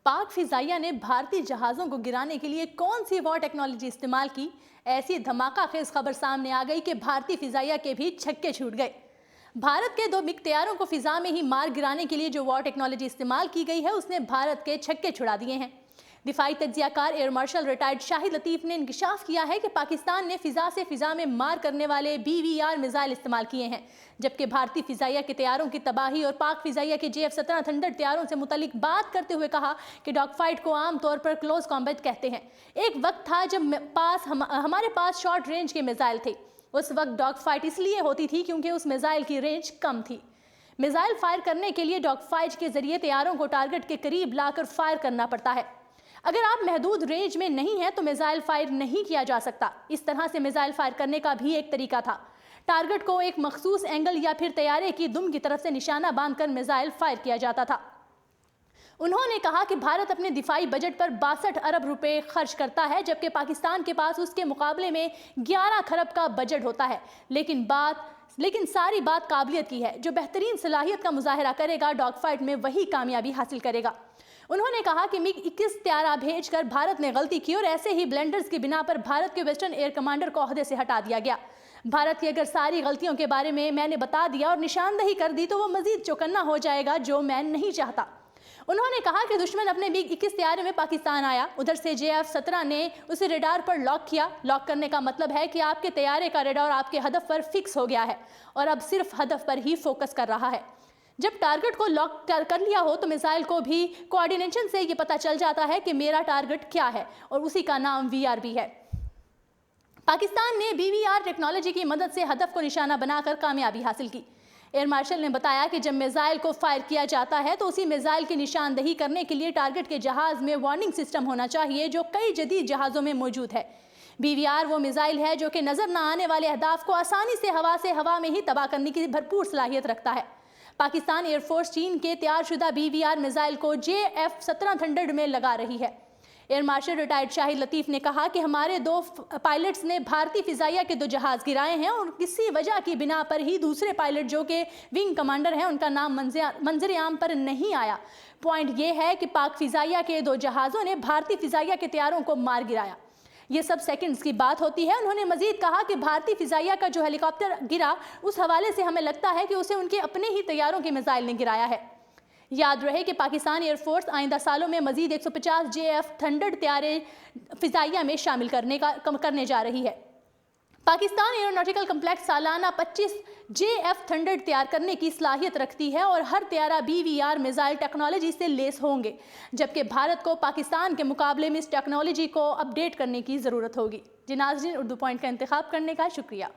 पाक फिजाइया ने भारतीय जहाज़ों को गिराने के लिए कौन सी वॉर टेक्नोलॉजी इस्तेमाल की? ऐसी धमाकाखेज खबर सामने आ गई कि भारतीय फिजाइया के भी छक्के छूट गए। भारत के 2 मिग तैयारों को फिजा में ही मार गिराने के लिए जो वॉर टेक्नोलॉजी इस्तेमाल की गई है उसने भारत के छक्के छुड़ा दिए हैं। दिफाई तज्जियाकार air marshal retired Shahid Latif ने इंकशाफ किया है कि पाकिस्तान ने फिजा से फिजा में मार करने वाले BVR मिसाइल इस्तेमाल किए हैं, जबकि भारतीय फिजाइया के तैयारों की तबाही और पाक फिजाइया के JF-17 थंडर तैयारों से मुतल्लिक बात करते हुए कहा कि डॉग फाइट को आम तौर पर क्लोज कॉम्बैट कहते हैं। एक वक्त था जब हमारे पास शॉर्ट रेंज के मिसाइल थे। उस वक्त डॉग फाइट इसलिए होती थी क्योंकि उस मिसाइल की रेंज कम थी। मिसाइल फायर करने के लिए डॉग फाइट के जरिए तैयारों को टारगेट के करीब लाकर फायर करना पड़ता है। अगर आप महदूद रेंज में नहीं हैं तो मिसाइल फायर नहीं किया जा सकता। इस तरह से मिसाइल फायर करने का भी एक तरीका था। टारगेट को एक मखसूस एंगल या फिर तैयारे की दुम की तरफ से निशाना बांधकर मिसाइल फायर किया जाता था। उन्होंने कहा कि भारत अपने दिफाई बजट पर 62 अरब रुपए खर्च करता है, जबकि पाकिस्तान के पास उसके मुकाबले में 11 खरब का बजट होता है। लेकिन सारी बात काबिलियत की है। जो बेहतरीन सलाहियत का मुजाहरा करेगा डॉग फाइट में वही कामयाबी हासिल करेगा। उन्होंने कहा कि MiG-21 तैयारा भेजकर भारत ने गलती की और ऐसे ही ब्लेंडर्स की बिना पर भारत के वेस्टर्न एयर कमांडर को ओहदे से हटा दिया गया। भारत की अगर सारी गलतियों के बारे में मैंने बता दिया और निशानदही कर दी तो वो मजीद चौकन्ना हो जाएगा, जो मैं नहीं चाहता। उन्होंने कहा कि दुश्मन अपने MiG-21 तैयारे में पाकिस्तान आया, उधर से JF-17 ने उसे रडार पर लॉक किया। लॉक करने का मतलब है कि आपके तैयारे का रडार आपके हदफ पर फिक्स हो गया है और अब सिर्फ हदफ पर ही फोकस कर रहा है। जब टारगेट को लॉक कर लिया हो तो मिसाइल को भी कोऑर्डिनेशन से ये पता चल जाता है कि मेरा टारगेट क्या है और उसी का नाम VRB है। पाकिस्तान ने BVR टेक्नोलॉजी की मदद से हदफ को निशाना बनाकर कामयाबी हासिल की। एयर मार्शल ने बताया कि जब मिसाइल को फायर किया जाता है तो उसी मिसाइल की निशानदही करने के लिए टारगेट के जहाज में वार्निंग सिस्टम होना चाहिए, जो कई जदीद जहाज़ों में मौजूद है। BVR वो मिसाइल है जो कि नजर न आने वाले अहदाफ को आसानी से हवा में ही तबाह करने की भरपूर सलाहियत रखता है। पाकिस्तान एयरफोर्स चीन के तैयार शुदा BVR मिसाइल को JF-17 थंडर में लगा रही है। Air marshal retired Shahid Latif ने कहा कि हमारे 2 पायलट्स ने भारतीय फिजाइया के 2 जहाज गिराए हैं और किसी वजह की बिना पर ही दूसरे पायलट जो कि विंग कमांडर हैं उनका नाम मंजर आम पर नहीं आया। पॉइंट ये है कि पाक फिजाइया के 2 जहाज़ों ने भारतीय फिजाइया के तैयारों को मार गिराया। ये सब सेकंड्स की बात होती है। उन्होंने मजीद कहा कि भारतीय फिजाइया का जो हेलीकॉप्टर गिरा उस हवाले से हमें लगता है कि उसे उनके अपने ही तैयारों के मिसाइल ने गिराया है। याद रहे कि पाकिस्तान एयरफोर्स आइंदा सालों में मजीद 150 JF थंडर तैयारे फिजाइया में शामिल करने जा रही है। पाकिस्तान एरोनॉटिकल कम्प्लेक्स सालाना 25 JF थंडर तैयार करने की सलाहियत रखती है और हर तैयारा BVR मिसाइल टेक्नोलॉजी से लेस होंगे, जबकि भारत को पाकिस्तान के मुकाबले में इस टेक्नोलॉजी को अपडेट करने की ज़रूरत होगी। जी नाज़रीन, उर्दू पॉइंट का इंतखाब करने का शुक्रिया।